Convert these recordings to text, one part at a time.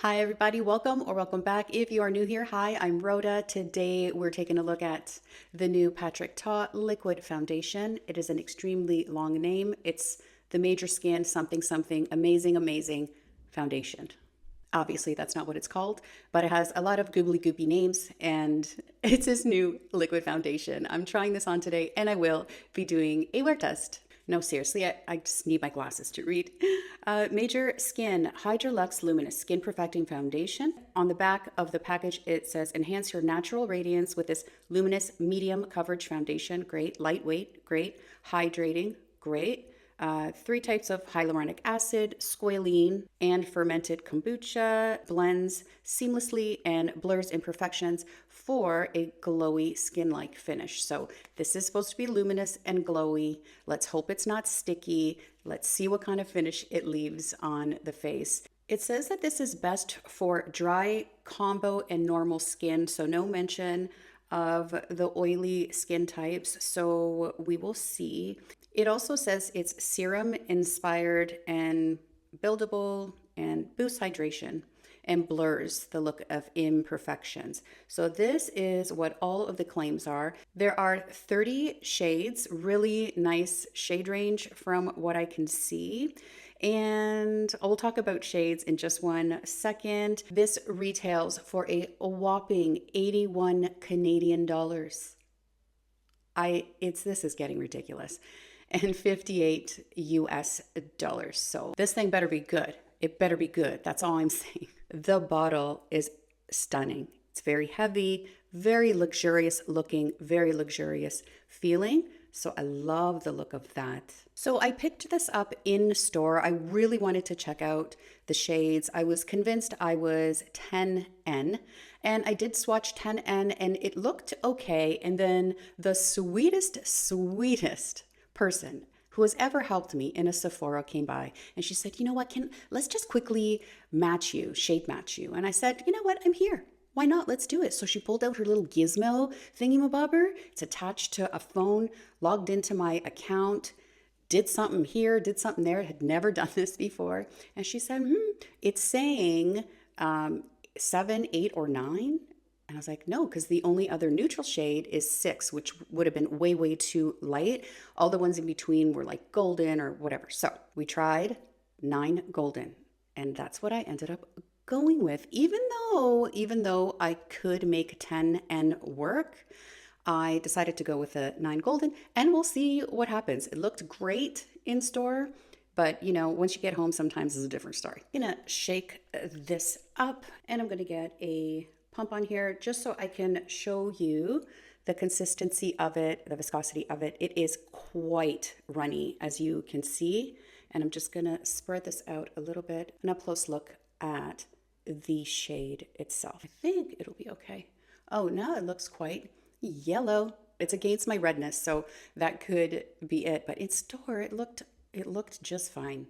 Hi everybody, welcome or welcome back. If you are new here, hi, I'm Rhoda. Today we're taking a look at the new Patrick Ta Liquid Foundation. It is an extremely long name. It's the Major Skin something something amazing foundation. Obviously that's not what it's called, but it has a lot of goobly goopy names and it's his new liquid foundation. I'm trying this on today and I will be doing a wear test. No, seriously, I just need my glasses to read. Major Skin Hydra-Luxe Luminous Skin Perfecting Foundation. On the back of the package, it says, enhance your natural radiance with this luminous medium coverage foundation. Great. Lightweight. Great. Hydrating. Great. Three types of hyaluronic acid, squalene, and fermented kombucha blends seamlessly and blurs imperfections for a glowy skin-like finish. So this is supposed to be luminous and glowy. Let's hope it's not sticky. Let's see what kind of finish it leaves on the face. It says that this is best for dry, combo, and normal skin, so no mention of the oily skin types, so we will see. It also says it's serum inspired and buildable and boosts hydration and blurs the look of imperfections. So this is what all of the claims are. There are 30 shades, really nice shade range from what I can see. And I will talk about shades in just one second. This retails for a whopping 81 Canadian dollars. This is getting ridiculous. And 58 US dollars. So this thing better be good. It better be good. That's all I'm saying. The bottle is stunning. It's very heavy, very luxurious looking, very luxurious feeling. So I love the look of that. So I picked this up in store. I really wanted to check out the shades. I was convinced I was 10N and I did swatch 10N and it looked okay. And then the sweetest person who has ever helped me in a Sephora came by and she said, you know what, let's just quickly shade match you. And I said, you know what, I'm here. Why not? Let's do it. So she pulled out her little gizmo thingy-mabobber. It's attached to a phone, logged into my account, did something here, did something there, had never done this before. And she said, it's saying 7, 8, or 9. And I was like, no, because the only other neutral shade is 6, which would have been way too light. All the ones in between were like golden or whatever. So we tried 9 golden, and that's what I ended up going with. Even though I could make 10 and work, I decided to go with a 9 golden, and we'll see what happens. It looked great in store, but you know, once you get home, sometimes it's a different story. I'm gonna shake this up, and I'm gonna get a pump on here just so I can show you the consistency of it, the viscosity of it. It is quite runny, as you can see, and I'm just gonna spread this out a little bit. An up close look at the shade itself. I think it'll be okay. Oh, now it looks quite yellow. It's against my redness, so that could be it. But in store, it looked just fine.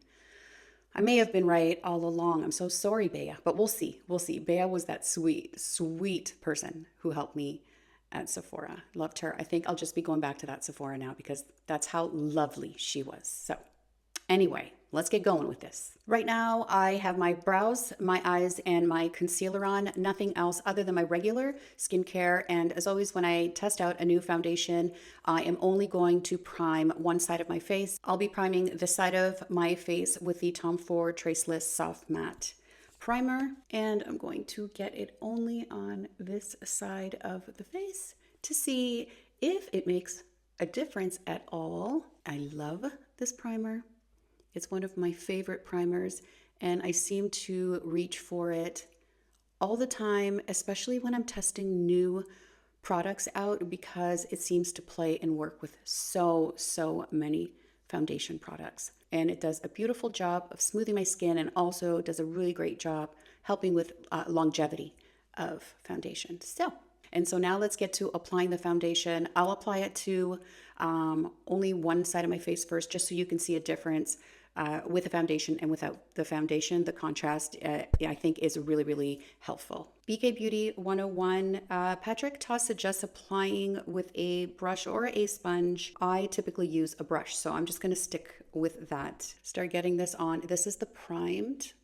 I may have been right all along. I'm so sorry, Bea, but we'll see. We'll see. Bea was that sweet person who helped me at Sephora. Loved her. I think I'll just be going back to that Sephora now because that's how lovely she was. So anyway, let's get going with this. Right now, I have my brows, my eyes, and my concealer on. Nothing else other than my regular skincare. And as always, when I test out a new foundation, I am only going to prime one side of my face. I'll be priming the side of my face with the FORDvTraceless Soft Matte Primer. And I'm going to get it only on this side of the face to see if it makes a difference at all. I love this primer. It's one of my favorite primers, and I seem to reach for it all the time, especially when I'm testing new products out, because it seems to play and work with so many foundation products. And it does a beautiful job of smoothing my skin and also does a really great job helping with longevity of foundation. So now let's get to applying the foundation. I'll apply it to only one side of my face first, just so you can see a difference with the foundation and without the foundation. The contrast, I think, is really helpful. BK Beauty 101, Patrick Ta suggests applying with a brush or a sponge. I typically use a brush, so I'm just going to stick with that. Start getting this on. This is the primed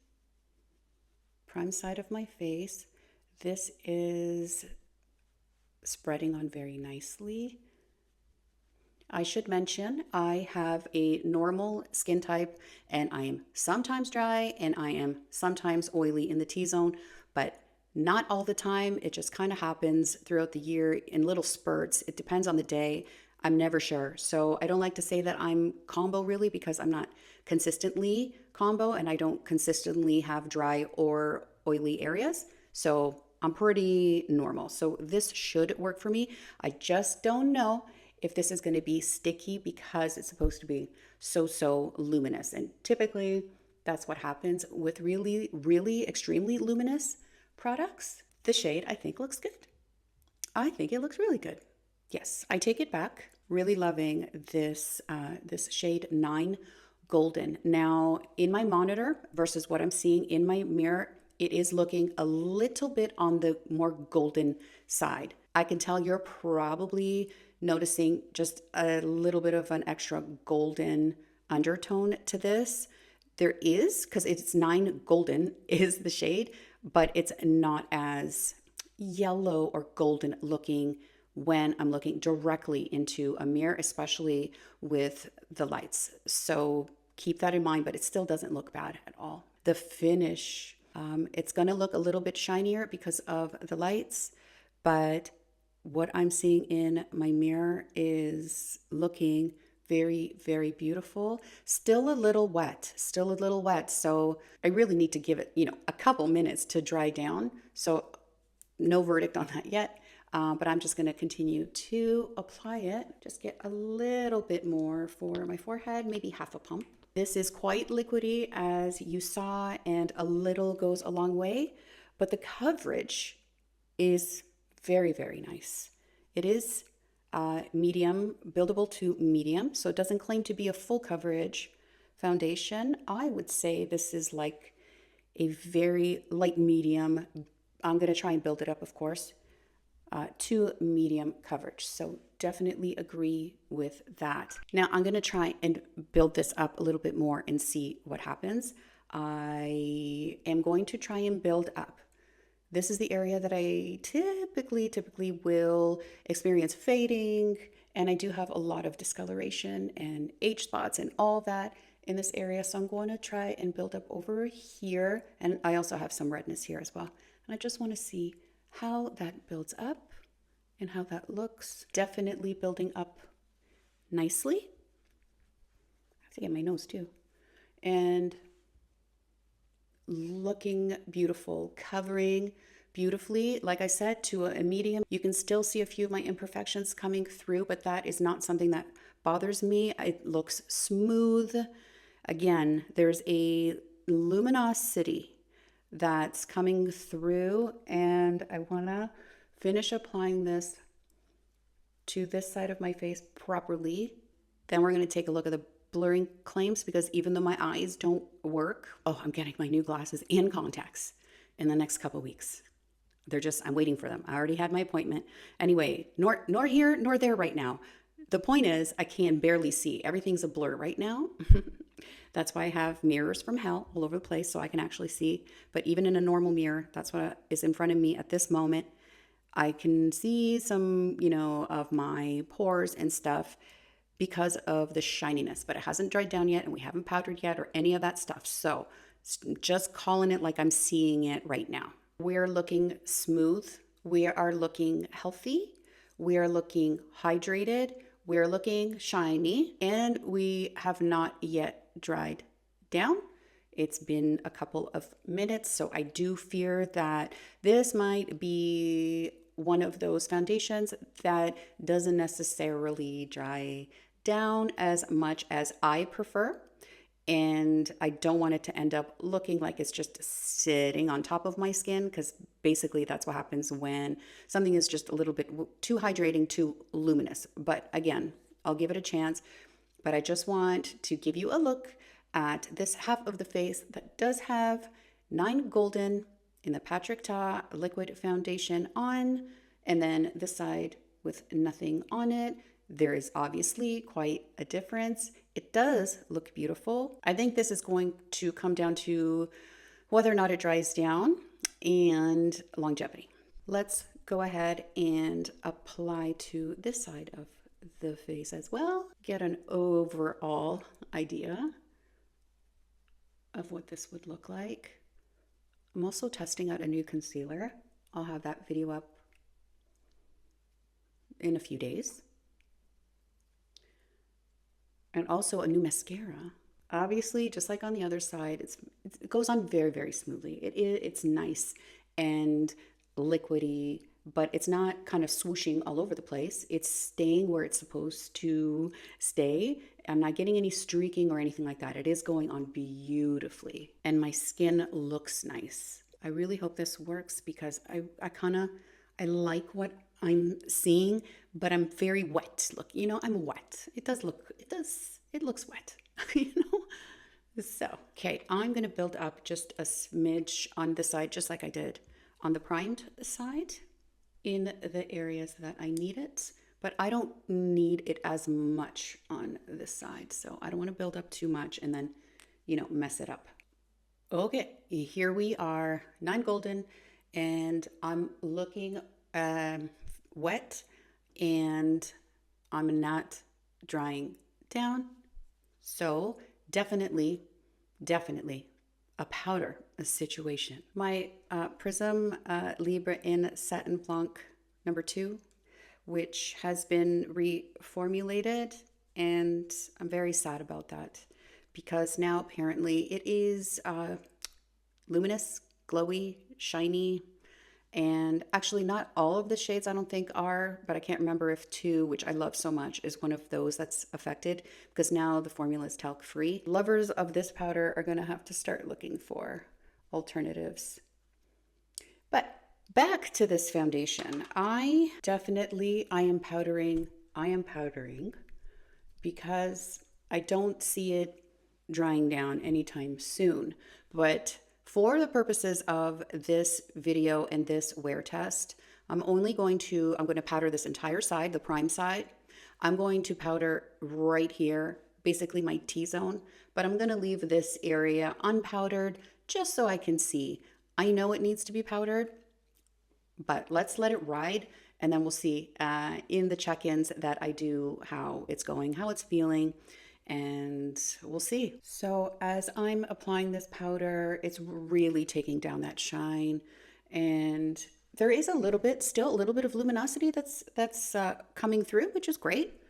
prime side of my face. This is spreading on very nicely. I should mention I have a normal skin type and I am sometimes dry and I am sometimes oily in the T-zone, but not all the time. It just kind of happens throughout the year in little spurts. It depends on the day. I'm never sure. So I don't like to say that I'm combo really because I'm not consistently combo and I don't consistently have dry or oily areas. So I'm pretty normal. So this should work for me. I just don't know if this is going to be sticky because it's supposed to be so luminous. And typically that's what happens with really extremely luminous products. The shade I think looks good. I think it looks really good. Yes, I take it back. Really loving this this shade 9 Golden. Now in my monitor versus what I'm seeing in my mirror, it is looking a little bit on the more golden side. I can tell you're probably noticing just a little bit of an extra golden undertone to this. There is, because it's 9 Golden is the shade, but it's not as yellow or golden looking when I'm looking directly into a mirror, especially with the lights. So keep that in mind, but it still doesn't look bad at all. The finish, it's going to look a little bit shinier because of the lights, but what I'm seeing in my mirror is looking very beautiful. Still a little wet, So I really need to give it, a couple minutes to dry down. So no verdict on that yet. But I'm just going to continue to apply it. Just get a little bit more for my forehead, maybe half a pump. This is quite liquidy as you saw, and a little goes a long way, but the coverage is very nice. It is medium, buildable to medium, so it doesn't claim to be a full coverage foundation. I would say this is like a very light medium. I'm going to try and build it up, of course, to medium coverage. So definitely agree with that. Now I'm going to try and build this up a little bit more and see what happens. I am going to try and build up. This is the area that I typically will experience fading, and I do have a lot of discoloration and age spots and all that in this area. So I'm going to try and build up over here, and I also have some redness here as well. And I just want to see how that builds up and how that looks. Definitely building up nicely. I have to get my nose too. And looking beautiful, covering beautifully. Like I said, to a medium, you can still see a few of my imperfections coming through, but that is not something that bothers me. It looks smooth. Again, there's a luminosity that's coming through, and I want to finish applying this to this side of my face properly. Then we're going to take a look at the blurring claims, because even though my eyes don't work, I'm getting my new glasses and contacts in the next couple weeks. I'm waiting for them. I already had my appointment. Anyway, nor here nor there right now. The point is, I can barely see. Everything's a blur right now. That's why I have mirrors from hell all over the place so I can actually see. But even in a normal mirror, that's what is in front of me at this moment. I can see some, of my pores and stuff because of the shininess, but it hasn't dried down yet and we haven't powdered yet or any of that stuff. So just calling it like I'm seeing it right now. We're looking smooth. We are looking healthy. We are looking hydrated. We're looking shiny, and we have not yet dried down. It's been a couple of minutes, so I do fear that this might be one of those foundations that doesn't necessarily dry down as much as I prefer. And I don't want it to end up looking like it's just sitting on top of my skin, because basically that's what happens when something is just a little bit too hydrating, too luminous. But again, I'll give it a chance. But I just want to give you a look at this half of the face that does have 9 Golden in the Patrick Ta liquid foundation on, and then this side with nothing on it. There is obviously quite a difference. It does look beautiful. I think this is going to come down to whether or not it dries down, and longevity. Let's go ahead and apply to this side of the face as well. Get an overall idea of what this would look like. I'm also testing out a new concealer. I'll have that video up in a few days. And also a new mascara. Obviously, just like on the other side, it goes on very, very smoothly. It's nice and liquidy, but it's not kind of swooshing all over the place. It's staying where it's supposed to stay. I'm not getting any streaking or anything like that. It is going on beautifully, and my skin looks nice. I really hope this works because I like what I'm seeing, but I'm very wet. Look, you know, I'm wet. It looks wet, you know? So, okay, I'm gonna build up just a smidge on the side, just like I did on the primed side in the areas that I need it, but I don't need it as much on this side. So I don't wanna build up too much and then, you know, mess it up. Okay, here we are, 9 golden, and I'm looking wet, and I'm not drying down. So definitely a powder situation. My Prism Libre in Satin Blanc number 2, which has been reformulated, and I'm very sad about that because now apparently it is luminous, glowy, shiny, and actually not all of the shades I don't think are, but I can't remember if 2, which I love so much, is one of those that's affected because now the formula is talc free. Lovers of this powder are gonna have to start looking for alternatives. But back to this foundation. I am powdering because I don't see it drying down anytime soon. But for the purposes of this video and this wear test, I'm going to powder this entire side, the prime side. I'm going to powder right here, basically my T-zone, but I'm gonna leave this area unpowdered just so I can see. I know it needs to be powdered, but let's let it ride, and then we'll see in the check-ins that I do how it's going, how it's feeling, and we'll see. So as I'm applying this powder, it's really taking down that shine, and there is still a little bit of luminosity that's coming through, which is great.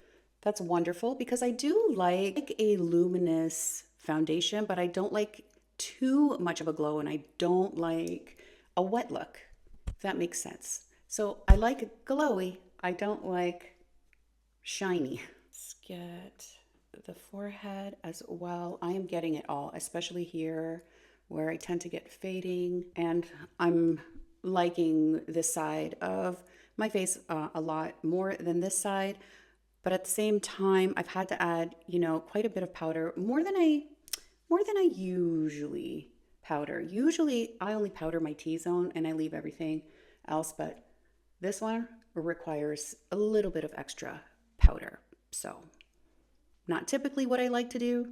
That's wonderful because I do like a luminous foundation, but I don't like too much of a glow, and I don't like a wet look, if that makes sense. So I like glowy, I don't like shiny. Let's get the forehead as well. I am getting it all, especially here where I tend to get fading, and I'm liking this side of my face a lot more than this side. But at the same time, I've had to add, you know, quite a bit of powder, more than I usually powder. Usually I only powder my T-zone and I leave everything else, but this one requires a little bit of extra powder. So not typically what I like to do,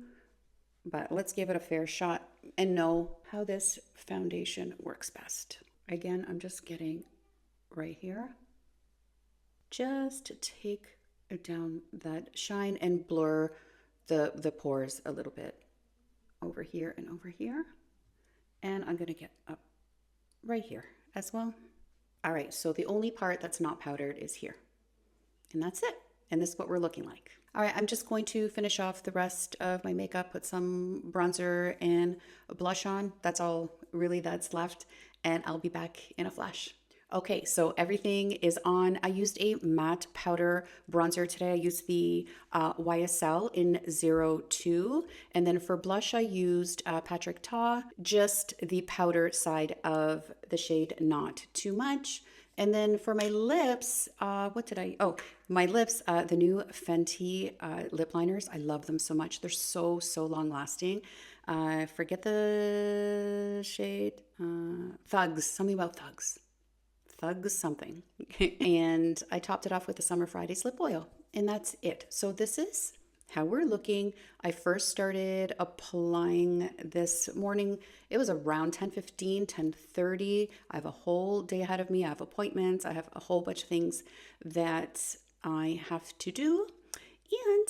but let's give it a fair shot and know how this foundation works best. Again, I'm just getting right here, just to take down that shine and blur the pores a little bit over here and over here. And I'm gonna get up right here as well. All right, so the only part that's not powdered is here. And that's it. And this is what we're looking like. All right, I'm just going to finish off the rest of my makeup, put some bronzer and a blush on. That's all really that's left. And I'll be back in a flash. Okay, so everything is on. I used a matte powder bronzer today. I used the YSL in 02. And then for blush, I used Patrick Ta, just the powder side of the shade, not too much. And then for my lips, my lips, the new Fenty lip liners. I love them so much. They're so long lasting. Forget the shade. Thugz, something about Thugz. Thugz something. And I topped it off with the Summer Fridays lip oil, and that's it. So this is how we're looking. I first started applying this morning. It was around 10:15, 10:30. I have a whole day ahead of me. I have appointments. I have a whole bunch of things that I have to do. And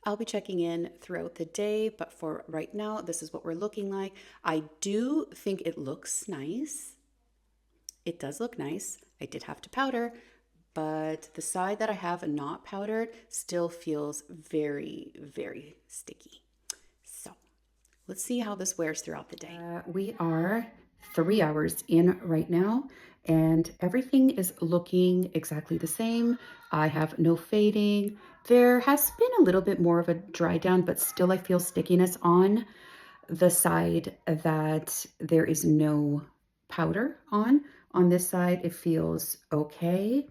I'll be checking in throughout the day. But for right now, this is what we're looking like. I do think it looks nice. It does look nice. I did have to powder, but the side that I have not powdered still feels very, very sticky. So let's see how this wears throughout the day. We are 3 hours in right now, and everything is looking exactly the same. I have no fading. There has been a little bit more of a dry down, but still I feel stickiness on the side that there is no powder on. On this side, it feels okay.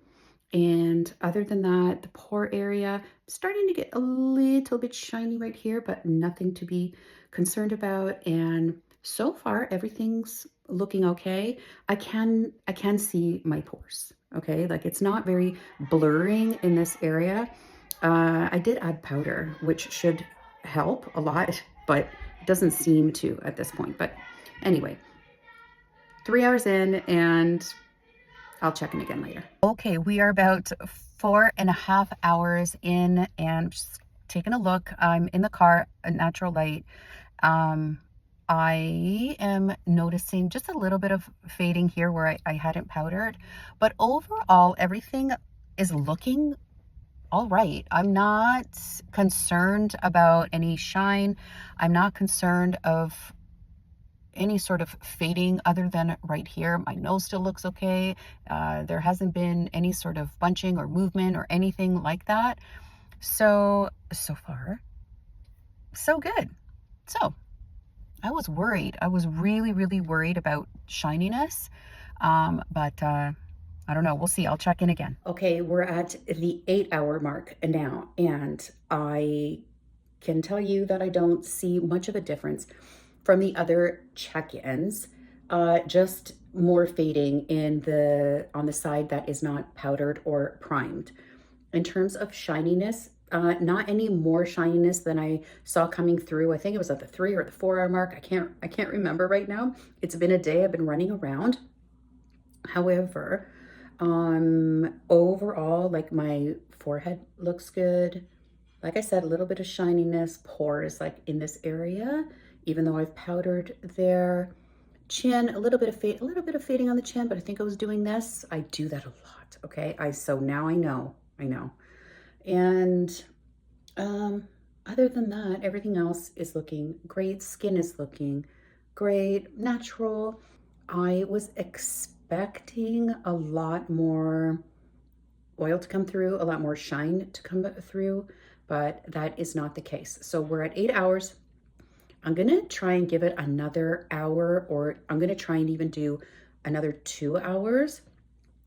And other than that, the pore area, starting to get a little bit shiny right here, but nothing to be concerned about. And so far, everything's looking okay. I can see my pores, okay? Like it's not very blurring in this area. I did add powder, which should help a lot, but it doesn't seem to at this point. But anyway, 3 hours in, and I'll check in again later. Okay, we are about 4.5 hours in, and just taking a look. I'm in the car at natural light. I am noticing just a little bit of fading here where I hadn't powdered, but overall everything is looking all right. I'm not concerned about any shine. I'm not concerned of any sort of fading other than right here. My nose still looks okay. There hasn't been any sort of bunching or movement or anything like that. So far, so good. So I was worried. I was really, really worried about shininess. But I don't know. We'll see. I'll check in again. Okay, we're at the 8-hour mark now, and I can tell you that I don't see much of a difference from the other check-ins. Just more fading on the side that is not powdered or primed. In terms of shininess, not any more shininess than I saw coming through. I think it was at the 3 or the 4-hour mark. I can't remember right now. It's been a day. I've been running around. However, overall, like my forehead looks good. Like I said, a little bit of shininess, pores like in this area, even though I've powdered there. Chin, a little bit of fading on the chin, but I think I was doing this. I do that a lot, okay? So now I know. And other than that, everything else is looking great. Skin is looking great, natural. I was expecting a lot more oil to come through, a lot more shine to come through, but that is not the case. So we're at 8 hours. I'm gonna try and give it another hour, or I'm gonna try and even do another 2 hours.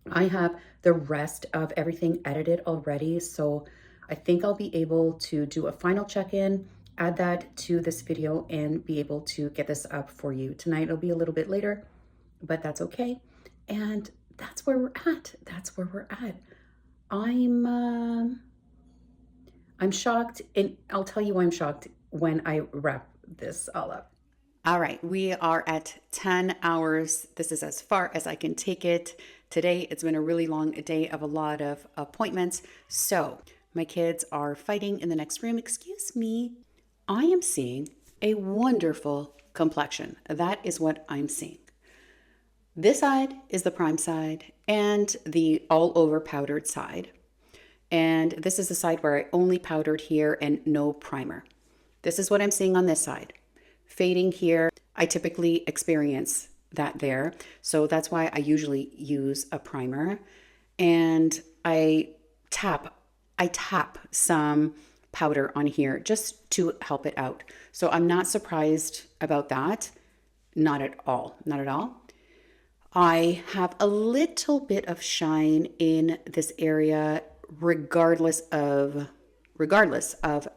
I have the rest of everything edited already, so I think I'll be able to do a final check-in, add that to this video, and be able to get this up for you tonight. It'll be a little bit later, but that's okay. And that's where we're at. I'm shocked, and I'll tell you why I'm shocked when I wrap this all up. All right, we are at 10 hours. This is as far as I can take it. Today, it's been a really long day of a lot of appointments. So my kids are fighting in the next room. Excuse me. I am seeing a wonderful complexion. That is what I'm seeing. This side is the prime side and the all over powdered side. And this is the side where I only powdered here and no primer. This is what I'm seeing on this side. Fading here, I typically experience that there. So that's why I usually use a primer. And I tap some powder on here just to help it out. So I'm not surprised about that. Not at all. I have a little bit of shine in this area regardless of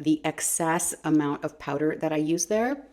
the excess amount of powder that I use there.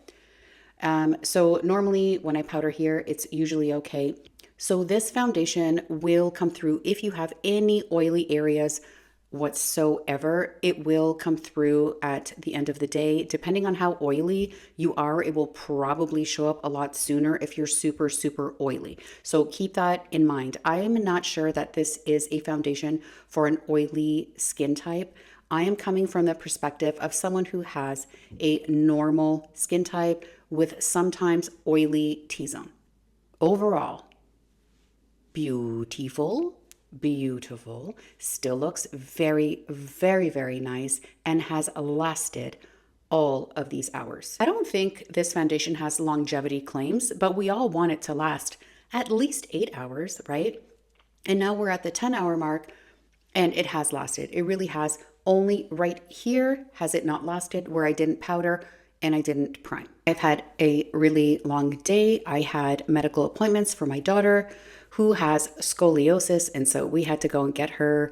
So normally when I powder here, it's usually okay. So this foundation will come through if you have any oily areas whatsoever. It will come through at the end of the day. Depending on how oily you are, it will probably show up a lot sooner if you're super, super oily. So keep that in mind. I am not sure that this is a foundation for an oily skin type. I am coming from the perspective of someone who has a normal skin type with sometimes oily T-zone. Overall, beautiful. Beautiful, still looks very, very, very nice, and has lasted all of these hours. I don't think this foundation has longevity claims, but we all want it to last at least 8 hours, right? And now we're at the 10-hour mark, and it has lasted. It really has. Only right here has it not lasted, where I didn't powder and I didn't prime. I've had a really long day. I had medical appointments for my daughter who has scoliosis, and so we had to go and get her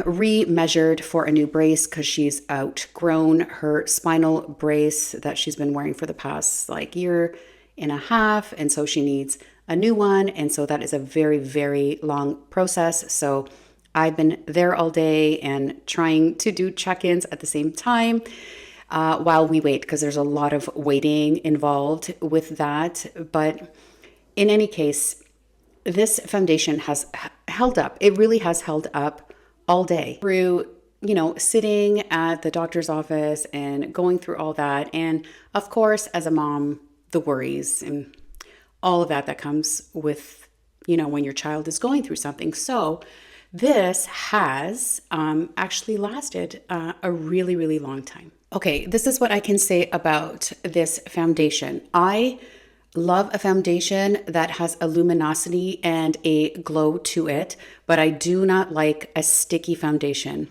re-measured for a new brace because she's outgrown her spinal brace that she's been wearing for the past like year and a half, and so she needs a new one, and so that is a very, very long process. So I've been there all day and trying to do check-ins at the same time while we wait, because there's a lot of waiting involved with that. But in any case, this foundation has held up. It really has held up all day through, sitting at the doctor's office and going through all that. And of course, as a mom, the worries and all of that comes with, when your child is going through something. So this has actually lasted a really, really long time. Okay, this is what I can say about this foundation. I love a foundation that has a luminosity and a glow to it, but I do not like a sticky foundation.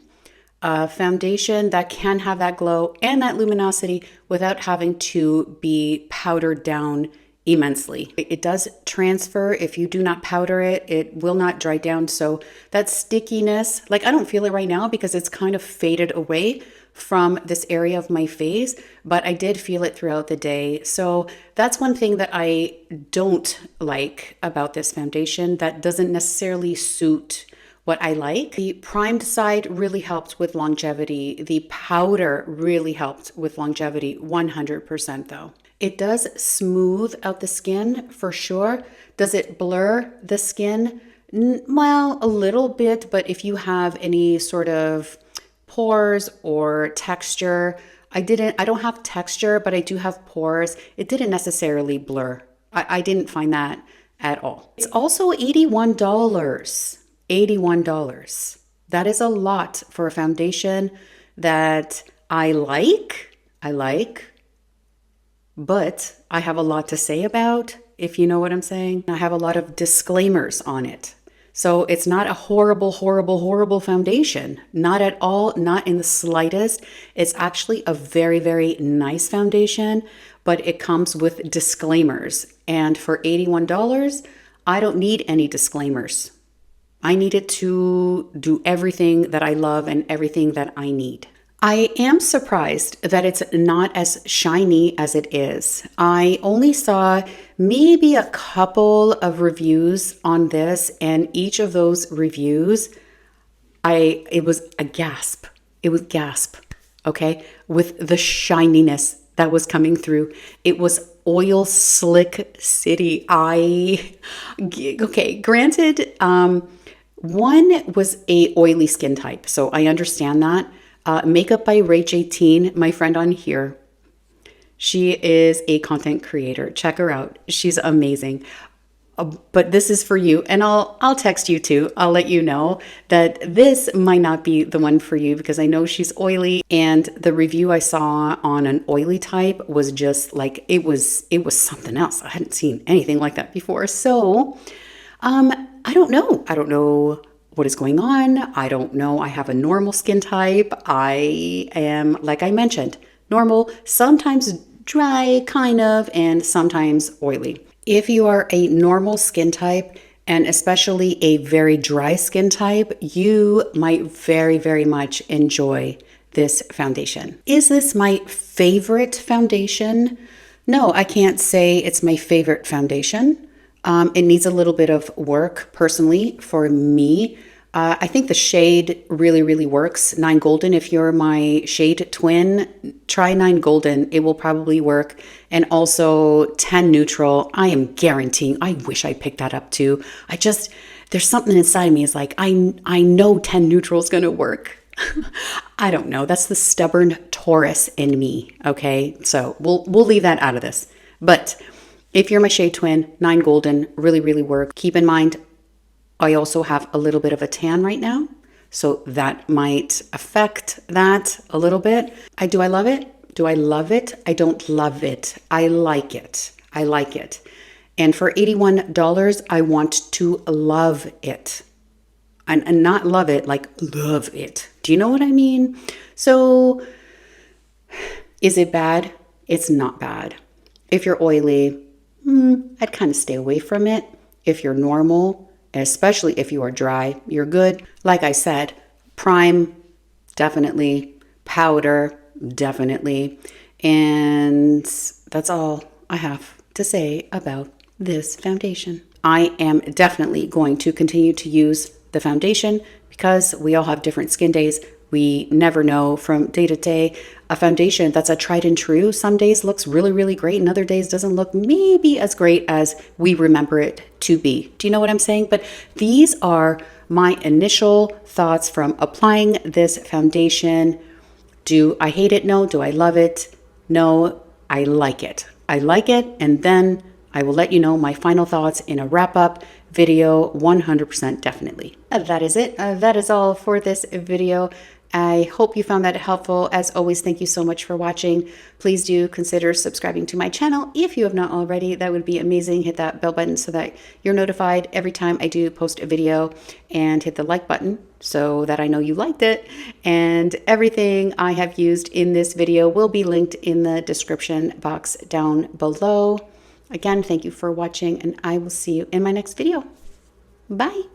A foundation that can have that glow and that luminosity without having to be powdered down immensely. It does transfer. If you do not powder it, it will not dry down. So that stickiness, I don't feel it right now because it's kind of faded away from this area of my face, but I did feel it throughout the day. So that's one thing that I don't like about this foundation that doesn't necessarily suit what I like. The primed side really helped with longevity. The powder really helped with longevity, 100% though. It does smooth out the skin for sure. Does it blur the skin? Well, a little bit, but if you have any sort of pores or texture, I don't have texture, but I do have pores. It didn't necessarily blur. I didn't find that at all. It's also $81. $81. That is a lot for a foundation that I like, but I have a lot to say about, if you know what I'm saying. I have a lot of disclaimers on it. So it's not a horrible, horrible, horrible foundation. Not at all, not in the slightest. It's actually a very, very nice foundation, but it comes with disclaimers. And for $81, I don't need any disclaimers. I need it to do everything that I love and everything that I need. I am surprised that it's not as shiny as it is. I only saw maybe a couple of reviews on this, and each of those reviews, it was a gasp. It was gasp, okay? With the shininess that was coming through. It was oil slick city. Okay, granted, one was a oily skin type, so I understand that. Makeup by Rach18, my friend on here. She is a content creator. Check her out. She's amazing. But this is for you, and I'll text you too. I'll let you know that this might not be the one for you because I know she's oily, and the review I saw on an oily type was just like it was something else. I hadn't seen anything like that before. So, I don't know. I don't know what is going on. I don't know. I have a normal skin type. I am, like I mentioned, normal, sometimes dry kind of, and sometimes oily. If you are a normal skin type, and especially a very dry skin type, you might very, very much enjoy this foundation. Is this my favorite foundation? No, I can't say it's my favorite foundation. It needs a little bit of work personally for me. I think the shade really, really works. 9 Golden, if you're my shade twin, try 9 Golden. It will probably work. And also 10 Neutral, I am guaranteeing, I wish I picked that up too. There's something inside me is like, I know 10 Neutral is going to work. I don't know. That's the stubborn Taurus in me. Okay. So we'll leave that out of this. But if you're my shade twin, 9 Golden really, really work. Keep in mind, I also have a little bit of a tan right now, so that might affect that a little bit. Do I love it? Do I love it? I don't love it. I like it. I like it. And for $81, I want to love it. And not love it, like love it. Do you know what I mean? So is it bad? It's not bad. If you're oily, I'd kind of stay away from it. If you're normal, especially if you are dry, you're good. Like I said, prime, definitely. Powder, definitely. And that's all I have to say about this foundation. I am definitely going to continue to use the foundation because we all have different skin days. We never know from day to day. A foundation that's a tried and true some days looks really, really great and other days doesn't look maybe as great as we remember it to be. Do you know what I'm saying? But these are my initial thoughts from applying this foundation. Do I hate it? No. Do I love it? No. I like it. I like it. And then I will let you know my final thoughts in a wrap-up video, 100% definitely. That is it. That is all for this video. I hope you found that helpful. As always, thank you so much for watching. Please do consider subscribing to my channel if you have not already. That would be amazing. Hit that bell button so that you're notified every time I do post a video, and hit the like button so that I know you liked it. And everything I have used in this video will be linked in the description box down below. Again, thank you for watching, and I will see you in my next video. Bye.